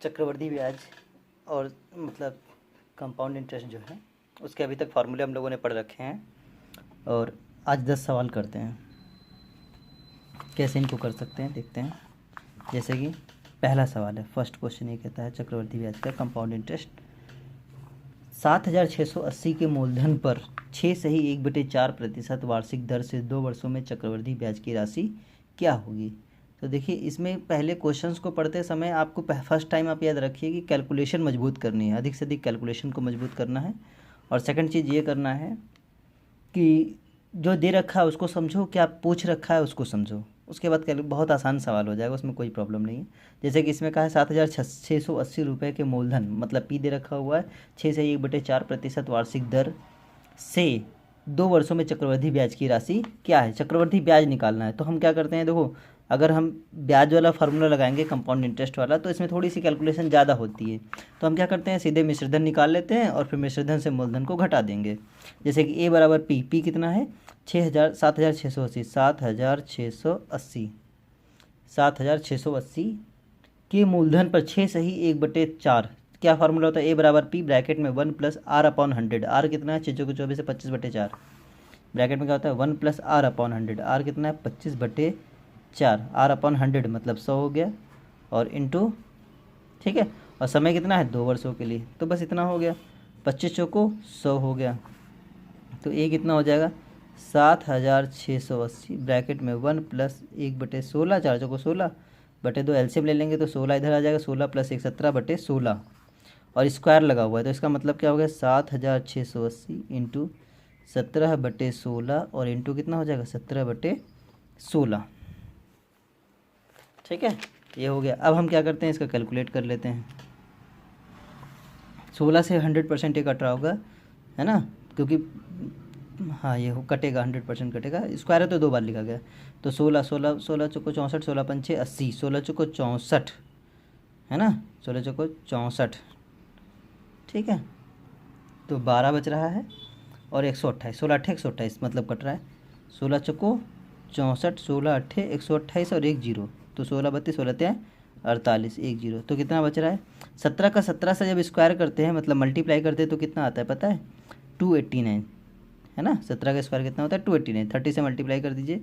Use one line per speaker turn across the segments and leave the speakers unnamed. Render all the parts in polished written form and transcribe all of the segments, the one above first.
चक्रवृद्धि ब्याज और मतलब कंपाउंड इंटरेस्ट जो है उसके अभी तक फार्मूले हम लोगों ने पढ़ रखे हैं और आज 10 सवाल करते हैं। कैसे इनको कर सकते हैं देखते हैं। जैसे कि पहला सवाल है, फर्स्ट क्वेश्चन ये कहता है चक्रवृद्धि ब्याज का कंपाउंड इंटरेस्ट 7,680 के मूलधन पर 6/1/4% वार्षिक दर से 2 वर्षों में चक्रवृद्धि ब्याज की राशि क्या होगी। तो देखिए, इसमें पहले क्वेश्चंस को पढ़ते समय आपको फर्स्ट टाइम आप याद रखिए कि कैलकुलेशन मजबूत करनी है, अधिक से अधिक कैलकुलेशन को मजबूत करना है। और सेकंड चीज़ ये करना है कि जो दे रखा है उसको समझो, क्या पूछ रखा है उसको समझो, उसके बाद बहुत आसान सवाल हो जाएगा, उसमें कोई प्रॉब्लम नहीं है। जैसे कि इसमें कहा है 7,680 रुपये के मूलधन, मतलब पी दे रखा हुआ है 6/1/4% वार्षिक दर से 2 वर्षों में चक्रवृद्धि ब्याज की राशि क्या है। चक्रवृद्धि ब्याज निकालना है तो हम क्या करते हैं, देखो अगर हम ब्याज वाला फार्मूला लगाएंगे कंपाउंड इंटरेस्ट वाला तो इसमें थोड़ी सी कैलकुलेशन ज़्यादा होती है। तो हम क्या करते हैं, सीधे मिश्रधन निकाल लेते हैं और फिर मिश्रधन से मूलधन को घटा देंगे। जैसे कि ए बराबर पी कितना है 7,680 के मूलधन पर 6/1/4 क्या फार्मूला होता है, ए बराबर पी ब्रैकेट में 1 + r/100। आर कितना है 6×24 है 25/4। ब्रैकेट में क्या होता है 1 + r/100। आर कितना है 25/4। r/100 मतलब 100 हो गया और इंटू, ठीक है। और समय कितना है 2 वर्षों के लिए, तो बस इतना हो गया। 25 चौको 100 हो गया, तो ए कितना हो जाएगा 7,680 ब्रैकेट में 1 + 1/16, 4 चौको 16 बटे 2, एलसीएम ले लेंगे तो 16 इधर आ जाएगा, 16 + 1 17/16 और स्क्वायर लगा हुआ है तो इसका मतलब क्या हो गया 7,680 इंटू 17/16 और इंटू कितना हो जाएगा 17/16। ठीक है, ये हो गया। अब हम क्या करते हैं, इसका कैलकुलेट कर लेते हैं। 16 से 100% ये कट रहा होगा, है ना, क्योंकि हाँ ये कटेगा 100% कटेगा, स्क्वायर है तो 2 बार लिखा गया। तो 16 चौको 64, 16 पंचे 80, 16 चौको 64, है ना, 16 चौको 64, ठीक है। तो 12 बच रहा है और 128, 16 8 128 मतलब कट रहा है 16 चौको 64, 16 8 128 और 1 0, तो 16 32 16 3 48 1 0, तो कितना बच रहा है 17 का 17 से जब स्क्वायर करते हैं मतलब मल्टीप्लाई करते हैं तो कितना आता है पता है 289, है ना। 17 का स्क्वायर कितना होता है 289, 30 से मल्टीप्लाई कर दीजिए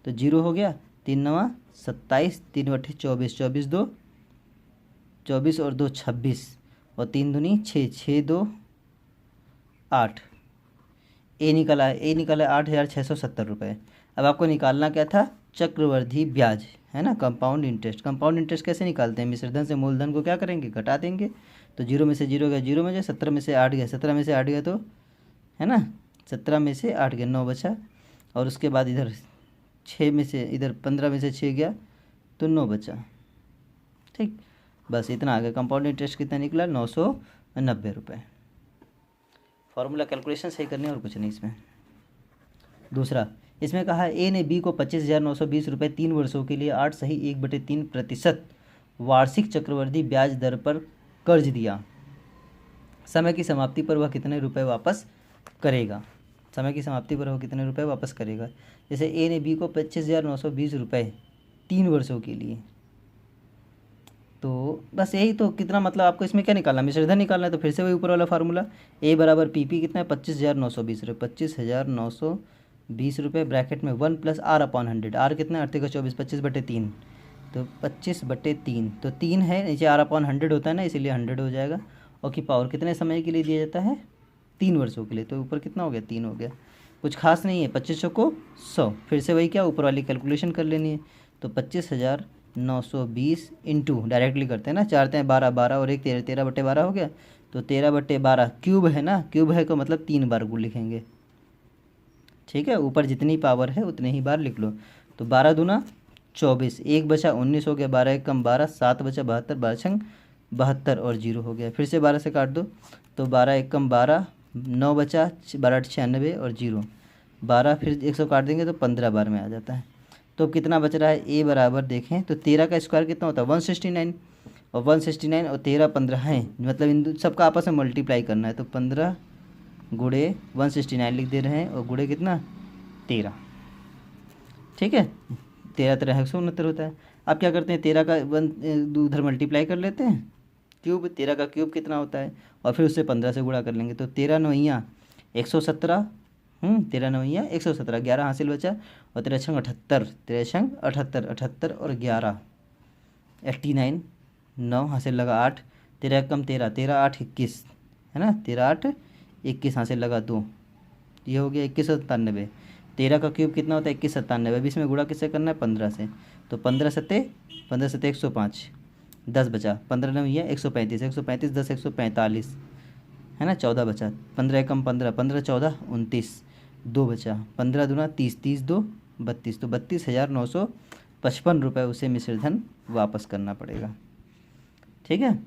तो 0 हो गया, 3 9 27, 3 8 24, 24 2 24 और 2 26 और 3 दूनी 6, 6 2 8, ए निकला है 8,670 रुपये। अब आपको निकालना क्या था चक्रवृद्धि ब्याज, है ना, कंपाउंड इंटरेस्ट। कंपाउंड इंटरेस्ट कैसे निकालते हैं, मिश्रधन से मूलधन को क्या करेंगे घटा देंगे, तो 0 में से 0 गया 0 में जाए, 17 में से 8 गया 17 में से 8 गया, तो है ना 17 में से 8 गया 9 बचा, और उसके बाद इधर 6 में से इधर 15 में से 6 गया तो 9 बचा, ठीक। बस इतना आ गया, कंपाउंड इंटरेस्ट कितना निकला 990 रुपये। फार्मूला कैलकुलेशन सही करनी है और कुछ नहीं इसमें। दूसरा, इसमें कहा है ए ने बी को 25,920 रुपये 3 वर्षों के लिए 8/1/3% वार्षिक चक्रवृद्धि ब्याज दर पर कर्ज दिया। समय की समाप्ति पर वह कितने रुपए वापस करेगा। समय की समाप्ति पर वह कितने रुपए वापस करेगा। जैसे ए ने बी को 25,920 रुपये 3 वर्षों के लिए, तो बस यही तो कितना, मतलब आपको इसमें क्या निकालना, मिश्रधन निकालना है, तो फिर से वही ऊपर वाला फार्मूला ए बराबर पी कितना है 25,920 रुपये, 25,920 रुपये ब्रैकेट में 1 + r/100। आर कितना है 8 का 24, 25/3, तो 25/3, तो 3 है नीचे r/100 होता है ना, इसीलिए 100 हो जाएगा। और की पावर कितने समय के लिए दिया जाता है 3 वर्षों के लिए, तो ऊपर कितना हो गया 3 हो गया, कुछ खास नहीं है। 25 को 100, फिर से वही क्या ऊपर वाली कैलकुलेशन कर लेनी है, तो 25,920 इंटू डायरेक्टली करते हैं ना, 4 3 12 12 और 1 13, 13/12 हो गया, तो 13/12 क्यूब है ना, क्यूब है को मतलब 3 बार लिखेंगे, ठीक है। ऊपर जितनी पावर है उतने ही बार लिख लो, तो 12 दूना 24, 1 बचा 19 हो गया, 12 1 कम 12, 7 बचा 72, 12 छंग 72 और 0 हो गया, फिर से 12 से काट दो, तो 12 1 कम 12, 9 बचा 12 8 96 और 0, 12 फिर 100 काट देंगे तो 15 बार में आ जाता है। तो कितना बच रहा है ए बराबर देखें तो 13 का स्क्वायर कितना होता है 169, और 169 और 13 15 हैं, मतलब इन सबका आपस में मल्टीप्लाई करना है, तो 15 गुणे 169 लिख दे रहे हैं और गुणे कितना 13, ठीक है। 13 13 169 होता है। अब क्या करते हैं 13 का 1 उधर मल्टीप्लाई कर लेते हैं, क्यूब, 13 का क्यूब कितना होता है, और फिर उससे 15 से गुणा कर लेंगे। तो 13 नवैया 117, 13 नवैया 117, 11 हासिल बचा, और 13 छंग 78, 13 छंग 78, 78 और 11 89, 9 हासिल लगा 8, 13 कम 13, 13 8 21 है ना, 13 8 21 हासिल लगा 2, ये हो गया 2197। 13 का क्यूब कितना होता है 2197, अभी इसमें गुणा किससे करना है 15 से, तो 15 सत्ते 105, 10 बचा, 15 नवैया 135, 135 10 145 है ना, 14 बचा, 15 कम 15, 15 14 29, 2 बचा, 15 दूना 30, 30 2 32, तो 32,955 रुपये उसे मिश्रधन वापस करना पड़ेगा। ठीक है,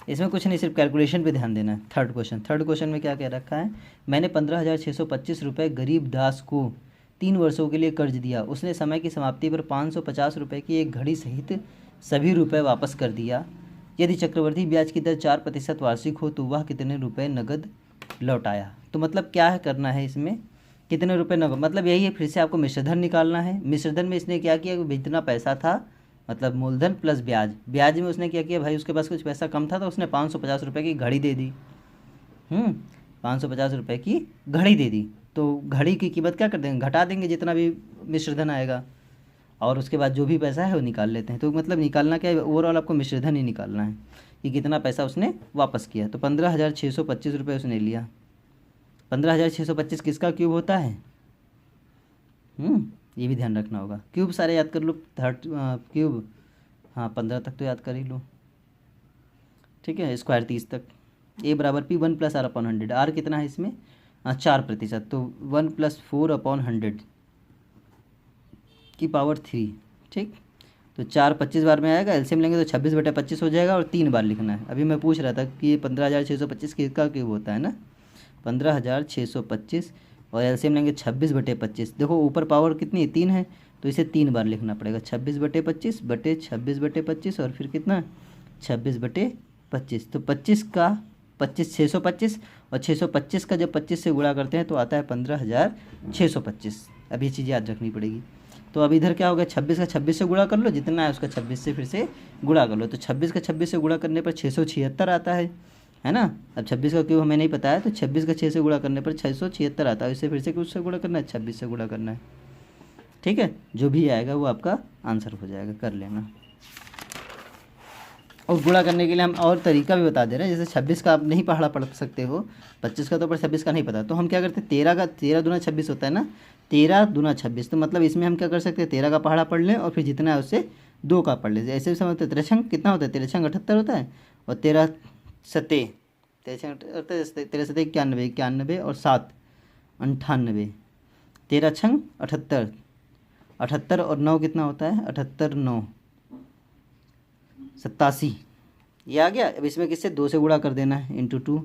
इसमें कुछ नहीं, सिर्फ कैलकुलेशन पे ध्यान देना है। थर्ड क्वेश्चन में क्या कह रखा है, मैंने 15,625 रुपये गरीब दास को 3 वर्षों के लिए कर्ज दिया, उसने समय की समाप्ति पर 550 रुपये की एक घड़ी सहित सभी रुपये वापस कर दिया। यदि चक्रवृद्धि ब्याज की दर 4% वार्षिक हो तो वह कितने रुपये नगद लौटाया। तो मतलब क्या है करना है इसमें, कितने रुपये नगद, मतलब यही है, फिर से आपको मिश्रधन निकालना है। मिश्रधन में इसने क्या किया, जितना पैसा था मतलब मूलधन प्लस ब्याज, ब्याज में उसने क्या किया भाई, उसके पास कुछ पैसा कम था तो उसने 550 रुपये की घड़ी दे दी। 550 रुपये की घड़ी दे दी, तो घड़ी की कीमत क्या कर देंगे, घटा देंगे जितना भी मिश्रधन आएगा, और उसके बाद जो भी पैसा है वो निकाल लेते हैं। तो मतलब निकालना क्या है, ओवरऑल आपको मिश्रधन ही निकालना है कि कितना पैसा उसने वापस किया। तो 15,625 रुपये उसने लिया। 15,625 किसका क्यूब होता है, ये भी ध्यान रखना होगा। क्यूब सारे याद कर लो, थर्ड क्यूब, हाँ 15 तक तो याद कर ही लो। ठीक है, स्क्वायर 30 तक। ए बराबर P1 + R/100, आर कितना है इसमें 4%, तो 1 + 4/100 की पावर 3। ठीक, तो 4 25 बार में आएगा, एलसीएम लेंगे तो 26/25 हो जाएगा, और 3 बार लिखना है। अभी मैं पूछ रहा था कि ये 15,625 किसका क्यूब होता है ना, 15,625, और एलसीएम लेंगे 26/25। देखो ऊपर पावर कितनी है 3 है, तो इसे 3 बार लिखना पड़ेगा, 26/25 बटे 26/25, और फिर कितना 26/25। तो 25 का 25 625, और 625 का जब 25 से गुणा करते हैं तो आता है 15,625। अब ये चीज़ याद रखनी पड़ेगी। तो अब इधर क्या होगा, 26 का 26 से गुणा कर लो, जितना है उसका 26 से फिर से गुणा कर लो, तो 26 का 26 से गुणा करने पर 676 आता है ना। अब 26 का क्यों हमें नहीं पता है, तो 26 का 6 से गुणा करने पर 676 आता है, इससे फिर से कुछ से गुणा करना है, 26 से गुणा करना है। ठीक है, जो भी आएगा वो आपका आंसर हो जाएगा, कर लेना। और गुणा करने के लिए हम और तरीका भी बता दे रहे हैं, जैसे 26 का आप नहीं पढ़ा पढ़ सकते हो, 25 का तो पर 26 का नहीं पता, तो हम क्या करते हैं 13 दूना 26 होता है ना, 13 दूना 26, तो मतलब इसमें हम क्या कर सकते हैं 13 का पहाड़ा पढ़ लें, और फिर जितना है उससे 2 का पढ़ लें। ऐसे भी समझते हैं, 13 कितना होता है, 13 78 होता है, और 13 सत्ते 13 सत्ते 91, 91 और 7 98, 13 छंग 78, 78 और 9 कितना होता है, 78 9 87, ये आ गया। अब इसमें किससे 2 से गुणा कर देना है, इंटू 2,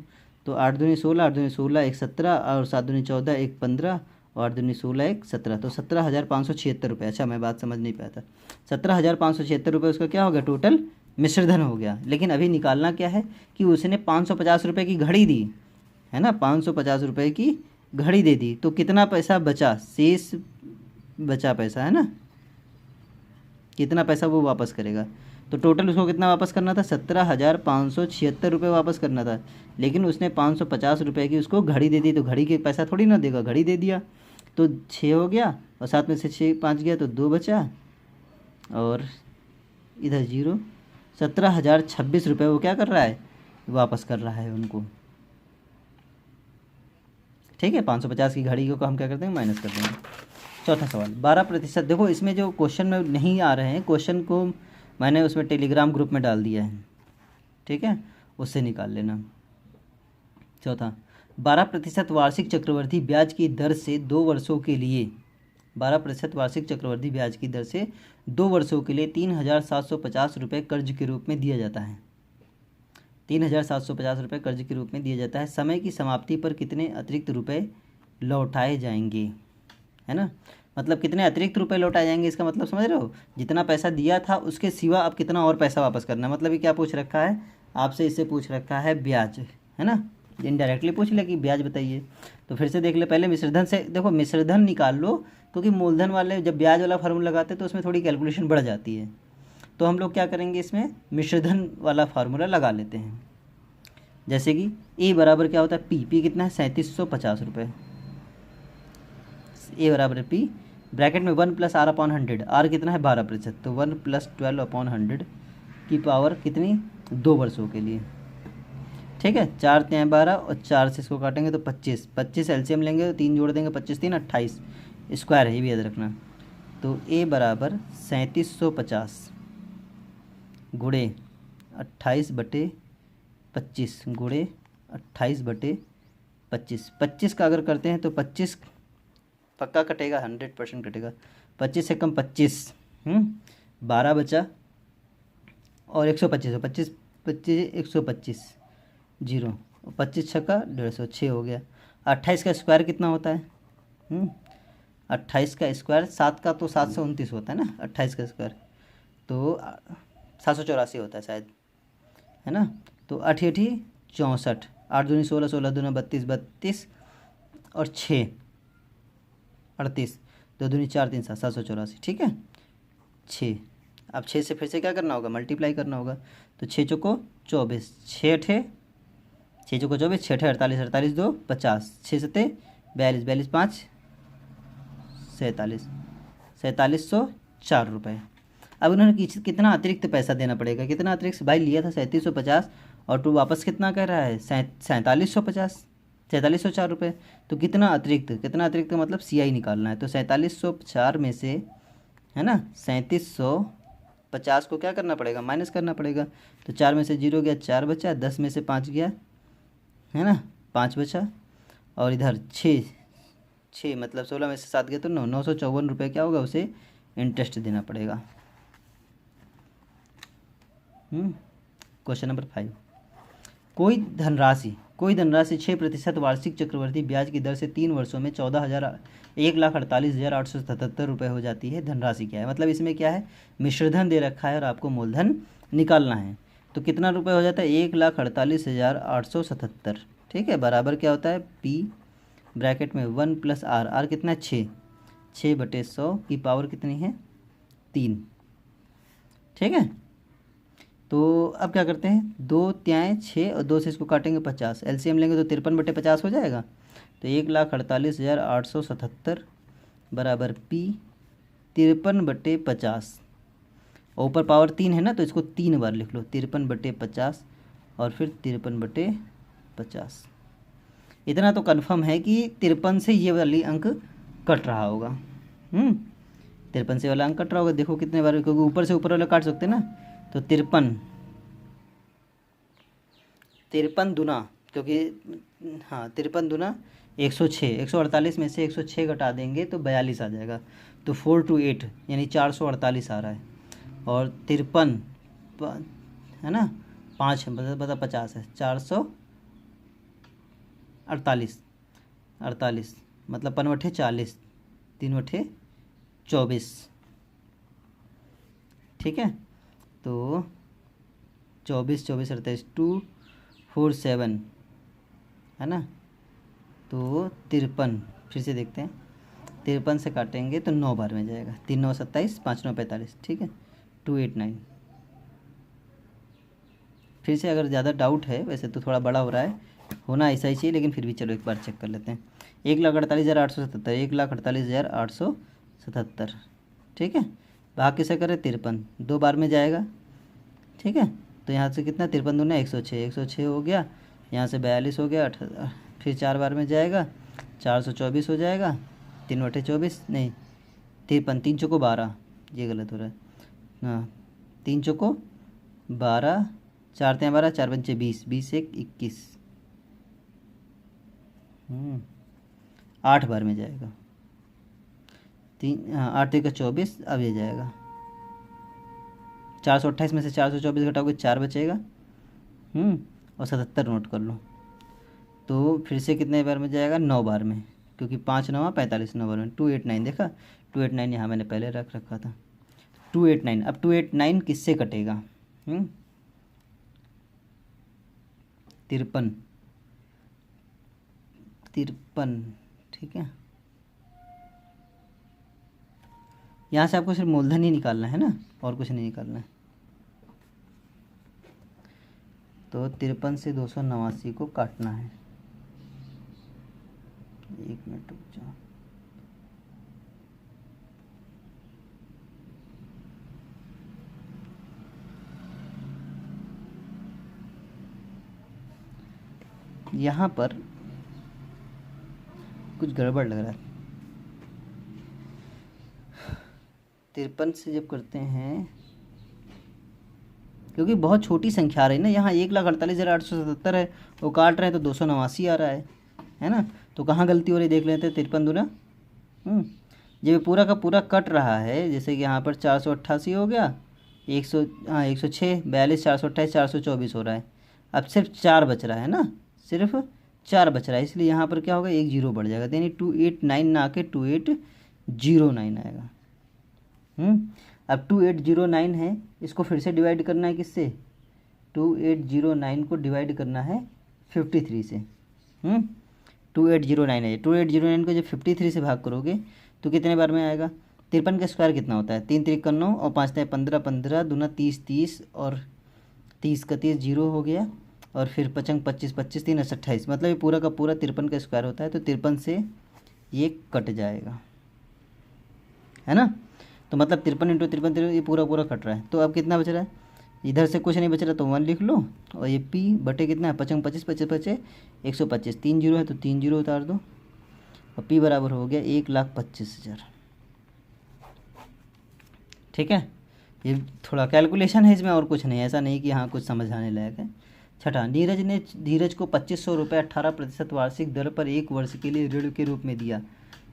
तो 8 दूनी 16, 8 दूनी 16 1 17, और 7 दूनी 14 1 15, और 8 दूनी 16 1 17, तो 17,576 रुपये। अच्छा मैं बात समझ नहीं पाया था, 17,576 रुपये उसका क्या हो गया, टोटल मिश्रधन हो गया। लेकिन अभी निकालना क्या है कि उसने 550 रुपये की घड़ी दी है ना, 550 रुपये की घड़ी दे दी, तो कितना पैसा बचा, शेष बचा पैसा है ना, कितना पैसा वो वापस करेगा। तो टोटल उसको कितना वापस करना था, 17,576 रुपये वापस करना था, लेकिन उसने 550 रुपये की उसको घड़ी दे दी, तो घड़ी के पैसा थोड़ी ना देगा, घड़ी दे दिया, तो 6 हो गया, और 7 में से 6 5 गया तो 2 बचा, और इधर 0, 17,026 रुपये वो क्या कर रहा है, वापस कर रहा है उनको। ठीक है, 550 की घड़ी को हम क्या कर देंगे, माइनस कर देंगे। चौथा सवाल, 12%। देखो इसमें जो क्वेश्चन में नहीं आ रहे हैं, क्वेश्चन को मैंने उसमें टेलीग्राम ग्रुप में डाल दिया है, ठीक है, उससे निकाल लेना। चौथा, 12% वार्षिक चक्रवृद्धि ब्याज की दर से 2 वर्षों के लिए, 12% वार्षिक चक्रवृद्धि ब्याज की दर से 2 वर्षों के लिए 3,750 रुपये कर्ज के रूप में दिया जाता है। 3,750 रुपये कर्ज के रूप में दिया जाता है। समय की समाप्ति पर कितने अतिरिक्त रुपए लौटाए जाएंगे, है ना, मतलब कितने अतिरिक्त रुपए लौटाए जाएंगे, इसका मतलब समझ रहे हो, जितना पैसा दिया था उसके सिवा अब कितना और पैसा वापस करना है। मतलब ये क्या पूछ रखा है आपसे, इससे पूछ रखा है ब्याज, है ना, इनडायरेक्टली पूछ ले कि ब्याज बताइए। तो फिर से देख ले, पहले मिश्रधन से देखो, मिश्रधन निकाल लो, क्योंकि मूलधन वाले जब ब्याज वाला फार्मूला लगाते हैं तो उसमें थोड़ी कैलकुलेशन बढ़ जाती है। तो हम लोग क्या करेंगे, इसमें मिश्रधन वाला फार्मूला लगा लेते हैं। जैसे कि ए बराबर क्या होता है, पी कितना है 3750 रुपये। ए बराबर है पी, ब्रैकेट में 1+r/100, आर कितना है 12%, तो 1+12/100 की पावर कितनी, 2 वर्षों के लिए। ठीक है, 4 3 12 और 4 से इसको काटेंगे तो 25, 25 एलसीएम लेंगे तो 3 जोड़ देंगे, 25 3 28, स्क्वायर है ये भी याद रखना। तो ए बराबर 3750 गुणे 28/25 गुणे 28/25, 25 का अगर करते हैं तो 25 पक्का कटेगा, 100% कटेगा। 25 से कम 25, 12 बचा और 125, 25 25 125 जीरो, 25 छक्का 150, 6 हो गया। 28 का स्क्वायर कितना होता है, 28 का स्क्वायर, 7 का तो 729 होता है ना, 28 का स्क्वायर तो 784 होता है शायद, है ना। तो 8 8 64, 8 दूनी 16, 16 दूना 32, 32 और 6 38, 2 दूनी 4 3 7, 784, ठीक है 6। अब 6 से फिर से क्या करना होगा, मल्टीप्लाई करना होगा। तो 6 चौको 24, 6 अठे 6 चौको 24, 6 अठे 48, 48 2 50, 6 सत्ते 42, 42 5 47, 4704 रुपये। अब उन्होंने कितना अतिरिक्त पैसा देना पड़ेगा, कितना अतिरिक्त, भाई लिया था 3750 और टू वापस कितना कह रहा है 4750, 4704 रुपये। तो कितना अतिरिक्त, कितना अतिरिक्त मतलब सी आई निकालना है। तो 4704 में से, है ना, 3750 को क्या करना पड़ेगा, माइनस करना पड़ेगा। तो 4 में से 0 गया, 4 बचा, 10 में से 5 गया, है ना, 5 बचा, और इधर 6 मतलब 16 में से 7 गया तो 954 रुपये क्या होगा, उसे इंटरेस्ट देना पड़ेगा। क्वेश्चन नंबर 5, कोई धनराशि 6% वार्षिक चक्रवर्ती ब्याज की दर से 3 वर्षों में 1,48,877 रुपये हो जाती है। धनराशि क्या है, मतलब इसमें क्या है, मिश्रधन दे रखा है और आपको मूलधन निकालना है। तो कितना रुपये हो जाता है, 1,48,877, ठीक है, बराबर क्या होता है, पी ब्रैकेट में 1+r, आर कितना है 6, 6/100 की पावर कितनी है 3, ठीक है। तो अब क्या करते हैं, 2 त्याएँ 6 और 2 से इसको काटेंगे 50, एलसीएम लेंगे तो 53/50 हो जाएगा। तो 1,48,877 बराबर पी 53/50, और ऊपर पावर 3 है ना, तो इसको 3 बार लिख लो, 53/50 और फिर 53/50। इतना तो कन्फर्म है कि 53 से ये वाली अंक कट रहा होगा, 53 से वाला अंक कट रहा होगा। देखो कितने बार, क्योंकि ऊपर से ऊपर वाला काट सकते हैं ना। तो 53 दूना, क्योंकि हाँ 53 दूना 106, 148 में से 106 घटा देंगे तो 42 आ जाएगा। तो 4 to 8 यानी 448 आ रहा है। और 53 है ना, 5 बता 50 है, 448, 48 मतलब 5 40, 3 24, ठीक है। तो 24 24 28 247, है ना। तो 53, फिर से देखते हैं, 53 से काटेंगे तो 9 बार में जाएगा, 3 9 27, 5 9 45, ठीक है 289। फिर से अगर ज़्यादा डाउट है, वैसे तो थोड़ा बड़ा हो रहा है, होना ऐसा ही चाहिए, लेकिन फिर भी चलो एक बार चेक कर लेते हैं। 1,48,877, 1,48,877, ठीक है। भाग किसे करें, 53, 2 बार में जाएगा, ठीक है। तो यहाँ से कितना, 53 दूना 106, 106 हो गया, यहाँ से 42 हो गया, फिर 4 बार में जाएगा, 424 हो जाएगा, 3 बटे 24 नहीं 53, 3 चौको 12, ये गलत हो रहा है, हाँ 3 चौको 12, 4 3 12, 4 पंचे 20, 20 1 21, 8 बार में जाएगा, 8 का 24, अब ये जाएगा 428 में से 424 घटाओगे 4 बचेगा, और 77 नोट कर लो। तो फिर से कितने बार में जाएगा, 9 बार में, क्योंकि 5 9 45, 9 बार में 289, देखा 289 यहाँ मैंने पहले रख रखा था 289। अब 289 किससे कटेगा, 53, ठीक है। यहाँ से आपको सिर्फ मूलधन ही निकालना है ना, और कुछ नहीं निकालना है। तो 53 से 289 को काटना है। 1 मिनट रुक जाओ। यहाँ पर कुछ गड़बड़ लग रहा है। 53 से जब करते हैं, क्योंकि बहुत छोटी संख्या आ रही है ना, यहाँ 1,48,877 है, वो काट रहे हैं तो 289 आ रहा है ना। तो कहाँ गलती हो रही देख लेते हैं। 53 दूना जब पूरा का पूरा कट रहा है, जैसे कि यहाँ पर 488 हो गया, 106, 42, 428, 424 हो रहा है। अब सिर्फ 4 बच रहा है ना, सिर्फ 4 बच रहा है, इसलिए यहाँ पर क्या होगा, एक जीरो बढ़ जाएगा, यानी 289 ना आके 2809 आएगा। अब 2809 है, इसको फिर से डिवाइड करना है किससे, 2809 को डिवाइड करना है 53 से। 2809 है, 2809 को जब 53 से भाग करोगे तो कितने बार में आएगा। 53 का स्क्वायर कितना होता है, 3 3 9 और 5 3 15, 15 दूना 30, 30 और 30 का 30 जीरो हो गया, और फिर 55 25, 25 3 28, मतलब ये पूरा का पूरा 53 का स्क्वायर होता है। तो 53 से ये कट जाएगा, है ना। तो मतलब 53 इंटू 53 ये पूरा पूरा कट रहा है। तो अब कितना बच रहा है, इधर से कुछ नहीं बच रहा तो 1 लिख लो, और ये पी बटे कितना है, 55 25 25 25 125, 3 जीरो है तो 3 जीरो उतार दो, और पी बराबर हो गया 1,25,000। ठीक है, ये थोड़ा कैलकुलेशन है इसमें, और कुछ नहीं, ऐसा नहीं कि हाँ कुछ समझ आने लायक है। छठा, धीरज को 2500 रुपये 18% वार्षिक दर पर 1 वर्ष के लिए ऋण के रूप में दिया।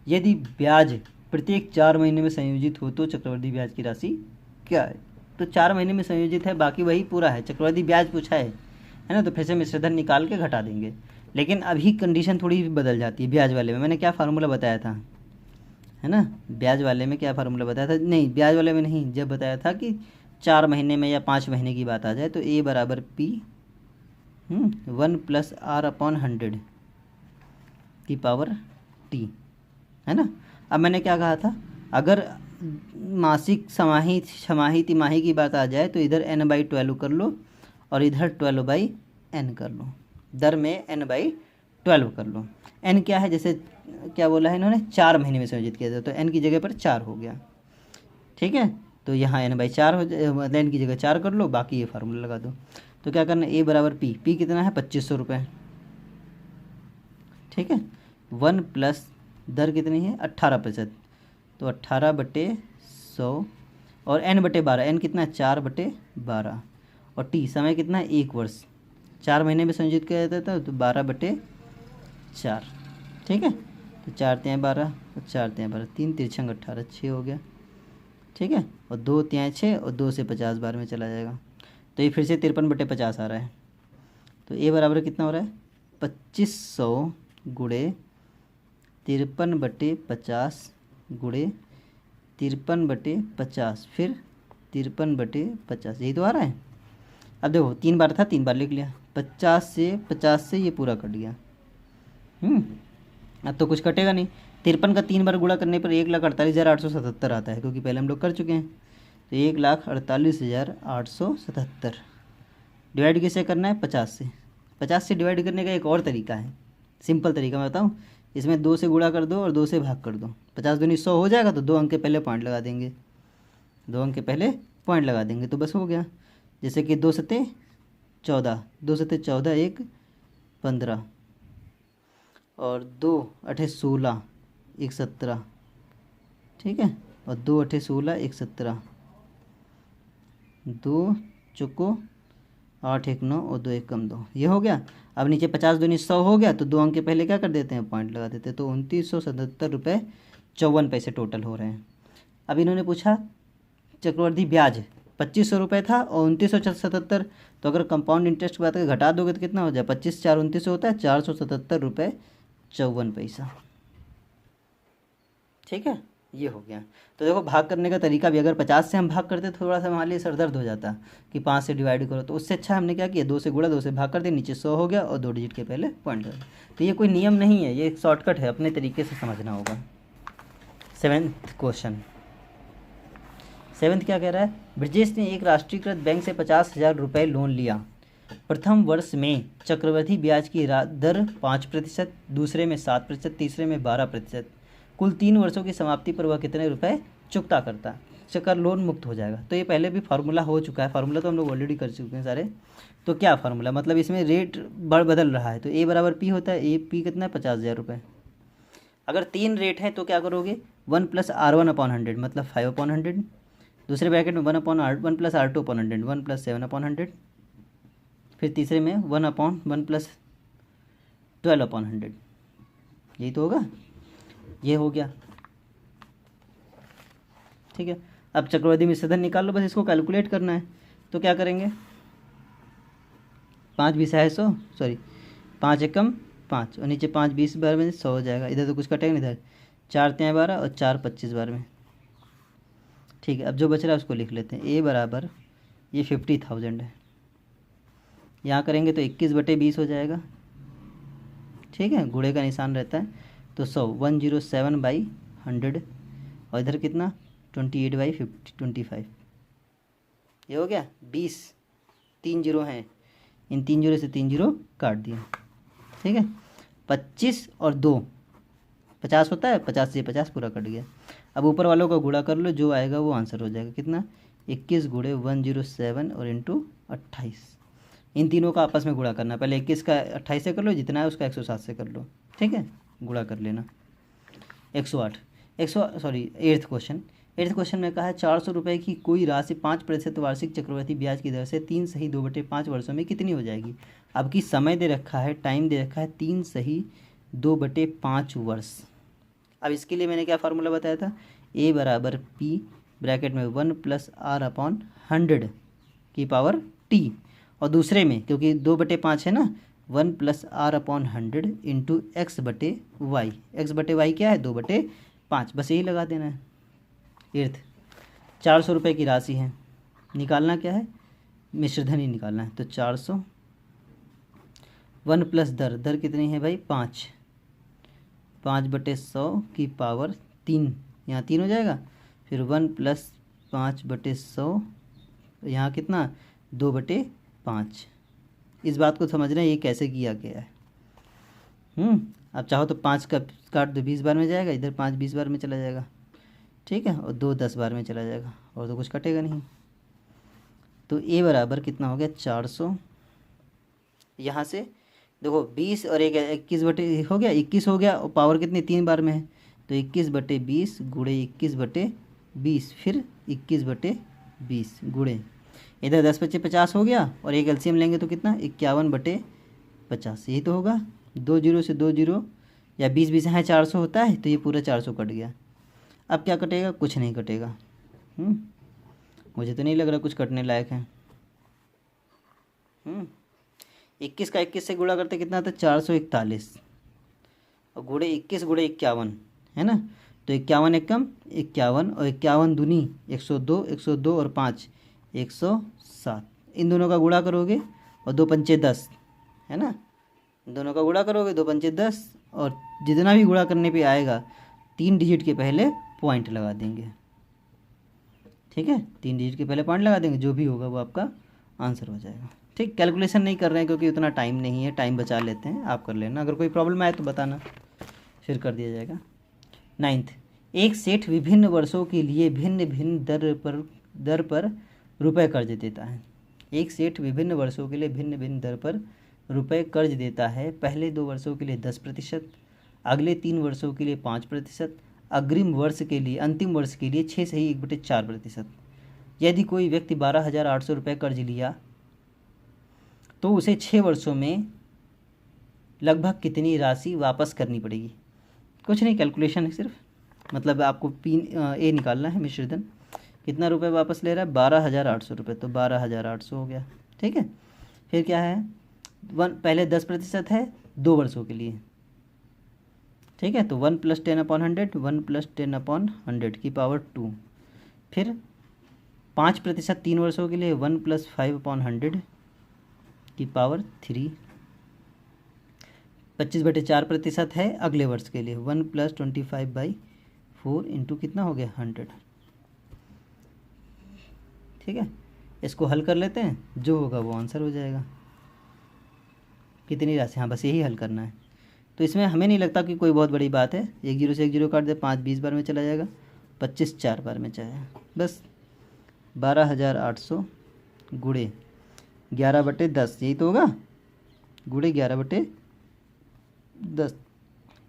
यदि ब्याज प्रत्येक 4 महीने में संयोजित हो तो चक्रवृद्धि ब्याज की राशि क्या है। तो 4 महीने में संयोजित है, बाकी वही पूरा है, चक्रवृद्धि ब्याज पूछा है ना, तो फिर से मिश्रधन निकाल के घटा देंगे। लेकिन अभी कंडीशन थोड़ी बदल जाती है ब्याज वाले में। मैंने क्या फार्मूला बताया था, है ना, ब्याज वाले में क्या फार्मूला बताया था, नहीं ब्याज वाले में नहीं, जब बताया था कि 4 महीने में या 5 महीने की बात आ जाए तो ए बराबर पी 1 + r/100 की पावर टी, है ना। अब मैंने क्या कहा था, अगर मासिक छमाही तिमाही की बात आ जाए तो इधर n/12 कर लो और इधर 12/n कर लो, दर में n/12 कर लो। n क्या है, जैसे क्या बोला है इन्होंने, 4 महीने में संयोजित किया था, तो n की जगह पर 4 हो गया। ठीक है, तो यहाँ n/4 हो जाए, मतलब n की जगह 4 कर लो, बाकी ये फार्मूला लगा दो। तो क्या करना है, a बराबर पी कितना है 2500 रुपये। ठीक है, 1 प्लस दर कितनी है 18%, तो 18/100 और n/12, n कितना है 4/12, और टी समय कितना है 1 वर्ष, 4 महीने में संयोजित किया जाता था, तो 12/4। ठीक है, तो 4 तिहाई 12 और 4 तिहाई 12, 3 तिरछंग 18, 6 हो गया। ठीक है, और 2 तिहाई 6 और 2 से 50 बार में चला जाएगा, तो ये फिर से 53/50 आ रहा है। तो ए बराबर कितना हो रहा है 2500 गुणे 53/50 गुणे 53/50 फिर 53/50, यही तो आ रहा है। अब देखो 3 बार था, 3 बार लिख लिया, 50 से ये पूरा कट गया। अब तो कुछ कटेगा नहीं। 53 का 3 बार गुणा करने पर 1,48,877 आता है, क्योंकि पहले हम लोग कर चुके हैं। तो 1,48,877 डिवाइड किससे करना है 50 से। 50 से डिवाइड करने का एक और तरीका है, सिंपल तरीका मैं बताऊँ, इसमें 2 से गुणा कर दो और 2 से भाग कर दो, 50 दूनी 100 हो जाएगा, तो 2 अंक के पहले पॉइंट लगा देंगे, 2 अंक के पहले पॉइंट लगा देंगे, तो बस हो गया। जैसे कि 2 सते 14, 2 सते 14 1 15 और 2 8 16 1 17। ठीक है, और 2 8 16 1 17, 2 चौको 8 1 9 और 2 1 कम 2, ये हो गया। अब नीचे 50 दूनी 100 हो गया, तो 2 अंक के पहले क्या कर देते हैं पॉइंट लगा देते हैं, तो 2977 रुपये 54 पैसे टोटल हो रहे हैं। अब इन्होंने पूछा चक्रवृद्धि ब्याज 2500 रुपये था और 2977, तो अगर कंपाउंड इंटरेस्ट की बात करें घटा दोगे तो कितना हो जाए, 25 4 29 होता है 477 रुपये 54 पैसा। ठीक है, ये हो गया। तो देखो भाग करने का तरीका भी, अगर 50 से हम भाग करते थोड़ा सा हमारे लिए सरदर्द हो जाता कि 5 से डिवाइड करो, तो उससे अच्छा हमने क्या किया 2 से गुणा 2 से भाग कर दिया, नीचे 100 हो गया और 2 डिजिट के पहले पॉइंट कर। तो ये कोई नियम नहीं है, ये एक शॉर्टकट है, अपने तरीके से समझना होगा। 7th क्वेश्चन, 7th क्या कह रहा है, ब्रजेश ने एक राष्ट्रीयकृत बैंक से 50,000 रुपये लोन लिया। प्रथम वर्ष में चक्रवृद्धि ब्याज की दर 5%, दूसरे में 7%, तीसरे में 12%, कुल 3 वर्षों की समाप्ति पर वह कितने रुपए चुकता करता चकर लोन मुक्त हो जाएगा। तो ये पहले भी फार्मूला हो चुका है, फार्मूला तो हम लोग ऑलरेडी कर चुके हैं सारे। तो क्या फार्मूला, मतलब इसमें रेट बदल रहा है, तो ए बराबर पी होता है। ए पी कितना है, 50,000 रुपये। अगर 3 रेट है तो क्या करोगे, 1 + R1/100 मतलब 5/100, दूसरे ब्रैकेट में 1 + R2/100 1 + 7/100, फिर तीसरे में 1 + 12/100। यही तो होगा, ये हो गया। ठीक है, अब चक्रवर्ती मिश्रधन निकाल लो, बस इसको कैलकुलेट करना है। तो क्या करेंगे, 5 20 है 100, सॉरी 5 एकम 5 और नीचे 5 20 बार में 100 हो जाएगा। इधर तो कुछ कटेगा नहीं, इधर 4 3 12 और 4 25 बार में। ठीक है, अब जो बच रहा है उसको लिख लेते हैं। ए बराबर ये 50,000 है, यहाँ करेंगे तो 21/20 हो जाएगा। ठीक है, गुणे का निशान रहता है तो 100 107/100 और इधर कितना 28/50 ये हो गया 20। 3 जीरो हैं, इन 3 जीरो से 3 जीरो काट दिए। ठीक है, 25 और 2 50 होता है, 50 से 50 पूरा कट गया। अब ऊपर वालों का गुणा कर लो, जो आएगा वो आंसर हो जाएगा। कितना, 21 × 107 और इंटू 28। इन तीनों का आपस में गुणा करना, पहले 21 का 28 से कर लो, जितना है उसका 107 से कर लो। ठीक है, गुणा कर लेना। 108 8th क्वेश्चन में कहा है 400 रुपये की कोई राशि 5% वार्षिक चक्रवृद्धि ब्याज की दर से 3 सही 2/5 वर्षों में कितनी हो जाएगी। अब की समय दे रखा है, टाइम दे रखा है 3 सही 2/5 वर्ष। अब इसके लिए मैंने क्या फार्मूला बताया था, ए बराबर पी ब्रैकेट में 1 + R/100 की पावर टी, और दूसरे में क्योंकि 2/5 है ना, 1 + R/100 इंटू x/y। x/y क्या है, 2/5, बस यही लगा देना है। 8th 400 रुपये की राशि है, निकालना क्या है, मिश्रधन ही निकालना है। तो 400 1 + दर कितनी है भाई, 5 5/100 की पावर 3, यहाँ 3 हो जाएगा। फिर 1 + 5/100, यहाँ कितना 2/5। इस बात को समझना है ये कैसे किया गया है। अब चाहो तो 5 का काट दो, 20 बार में जाएगा, इधर 5 20 बार में चला जाएगा। ठीक है, और 2 10 बार में चला जाएगा, और तो कुछ कटेगा नहीं। तो ए बराबर कितना हो गया, 400। यहाँ से देखो 20 और 1 21 बटे हो गया, 21 हो गया, और पावर कितनी 3 बार में है, तो 21/20 गुणे 21/20 फिर 21/20 गुणे, इधर 10 × 50 हो गया, और एक एलसीएम लेंगे तो कितना 51/50, यही तो होगा। 2 जीरो से 2 जीरो या 20 20 है 400 होता है, तो ये पूरा 400 कट गया। अब क्या कटेगा, कुछ नहीं कटेगा। मुझे तो नहीं लग रहा कुछ कटने लायक है। 21 का 21 से गुणा करते कितना आता है, 441, और गुणे 21 गुणे 51 है ना, तो 51 एकम 51 और 51 दूनी 102, 102 और 5 107। इन दोनों का गुणा करोगे और 2 पंचे 10 है ना, दोनों का गुणा करोगे 2 पंचे 10, और जितना भी गुणा करने पे आएगा 3 डिजिट के पहले पॉइंट लगा देंगे। ठीक है, 3 डिजिट के पहले पॉइंट लगा देंगे, जो भी होगा वो आपका आंसर हो जाएगा। ठीक, कैलकुलेशन नहीं कर रहे हैं क्योंकि उतना टाइम नहीं है, टाइम बचा लेते हैं, आप कर लेना। अगर कोई प्रॉब्लम आए तो बताना, फिर कर दिया जाएगा। 9th एक सेठ विभिन्न वर्षों के लिए भिन्न भिन्न दर पर रुपए कर्ज देता है। एक सेठ विभिन्न वर्षों के लिए भिन्न भिन्न दर पर रुपए कर्ज देता है। पहले 2 वर्षों के लिए 10%, अगले 3 वर्षों के लिए 5%, अग्रिम वर्ष के लिए अंतिम वर्ष के लिए 6 सही 1/4%। यदि कोई व्यक्ति 12,800 रुपये कर्ज लिया तो उसे 6 वर्षों में लगभग कितनी राशि वापस करनी पड़ेगी। कुछ नहीं, कैलकुलेशन है सिर्फ, मतलब आपको ए निकालना है मिश्रधन। कितना रुपए वापस ले रहा है, 12,800 रुपये, तो 12,800 हो गया। ठीक है, फिर क्या है, पहले 10% है 2 वर्षों के लिए। ठीक है, तो 1 + 10/100 1 + 10/100 की पावर 2, फिर 5% 3 वर्षों के लिए 1 + 5/100 की पावर 3, 25/4% है अगले वर्ष के लिए 1 + 25/4 इंटू कितना हो गया 100। ठीक है, इसको हल कर लेते हैं, जो होगा वो आंसर हो जाएगा। कितनी राशि, हाँ बस यही हल करना है। तो इसमें हमें नहीं लगता कि कोई बहुत बड़ी बात है। 1 0 से 1 0 काट दे, 5 20 बार में चला जाएगा, 25 4 बार में जाएगा। बस 12,800 गुणे 11/10, यही तो होगा, गुणे 11/10,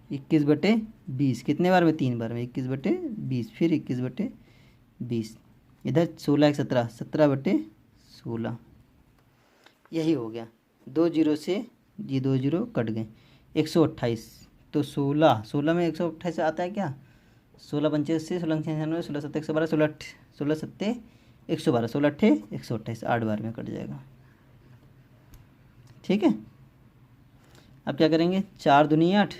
21/20, कितने बार में, 3 बार में, 21/20, फिर 21/20, इधर 16 1 17, 17/16, यही हो गया। 2 0 से ये 2 0 कट गए, 128। तो 16 में 128 आता है क्या, 16 पंचे 80, 16 96, 16 7 112, 16 7 112, 16 8 128, 8 बार में कट जाएगा। ठीक है, अब क्या करेंगे, 4 दूनी 8,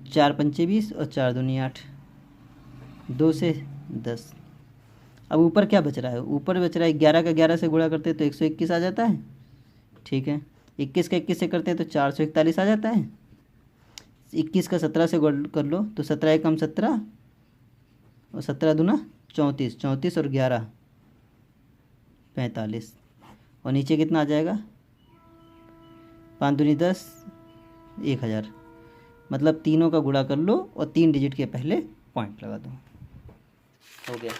4 पंचे 20 और 4 दूनी 8, 2 से 10। अब ऊपर क्या बच रहा है, ऊपर बच रहा है 11 का 11 से गुणा करते हैं तो 121 आ जाता है। ठीक है, 21 का 21 से करते हैं तो 441 आ जाता है। 21 का 17 से कर लो तो 17 एकम 17 और 17 दूना 34, 34 और 11 45, और नीचे कितना आ जाएगा, 5 दूनी 10, 1000। मतलब तीनों का गुणा कर लो और 3 डिजिट के पहले पॉइंट लगा दो, हो गया।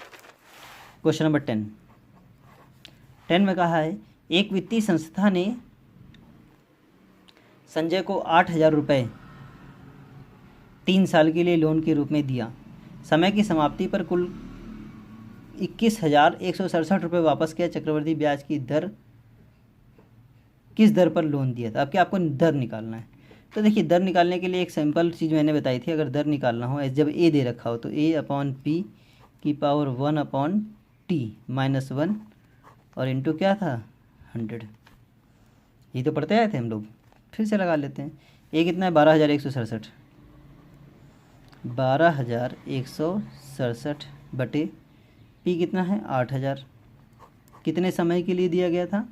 क्वेश्चन नंबर 10 में कहा है, एक वित्तीय संस्था ने संजय को 8,000 रुपये 3 साल के लिए लोन के रूप में दिया। समय की समाप्ति पर कुल 21,167 रुपये वापस किया। चक्रवृद्धि ब्याज की दर, किस दर पर लोन दिया था। अब क्या आपको दर निकालना है। तो देखिए, दर निकालने के लिए एक सिंपल चीज़ मैंने बताई थी। अगर दर निकालना हो, जब ए दे रखा हो तो a/p की पावर 1/t -1 और इंटू क्या था 100। ये तो पढ़ते आए थे हम लोग, फिर से लगा लेते हैं। ए कितना है 12,167, 12,167 बटे पी कितना है 8,000। कितने समय के लिए दिया गया था,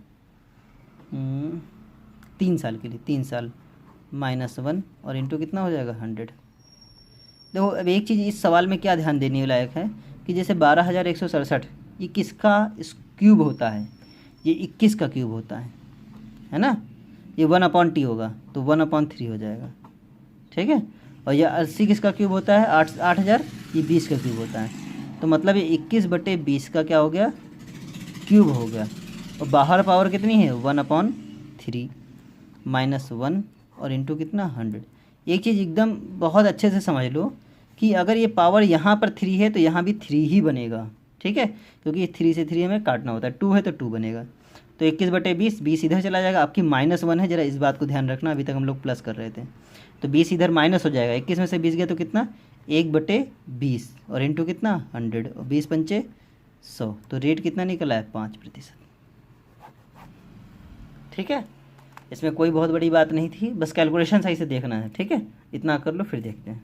3 साल के लिए, 3 साल -1 और इंटू कितना हो जाएगा 100। देखो, अब एक चीज़ इस सवाल में क्या ध्यान देने लायक है कि जैसे 12,167 ये किसका क्यूब होता है, ये 21 का क्यूब होता है ना। ये 1/t होगा तो 1/3 हो जाएगा। ठीक है, और यह 80 किसका क्यूब होता है, 8,000, ये 20 का क्यूब होता है। तो मतलब ये 21/20 का क्या हो गया, क्यूब हो गया। और बाहर पावर कितनी है 1/3 -1 और इंटू कितना 100। एक चीज़ एकदम बहुत अच्छे से समझ लो कि अगर ये पावर यहाँ पर 3 है तो यहाँ भी 3 ही बनेगा। ठीक है, क्योंकि 3 से 3 हमें काटना होता है, 2 है तो 2 बनेगा। तो 21/20, 20 इधर चला जाएगा। आपकी -1 है, जरा इस बात को ध्यान रखना, अभी तक हम लोग प्लस कर रहे थे। तो 20 इधर माइनस हो जाएगा, 21 में से 20 गया तो कितना 1/20 और इंटू कितना 100 और 20 पंचे 100। तो रेट कितना निकला है 5%। ठीक है, इसमें कोई बहुत बड़ी बात नहीं थी, बस कैलकुलेशन सही से देखना है। ठीक है, इतना कर लो फिर देखते हैं।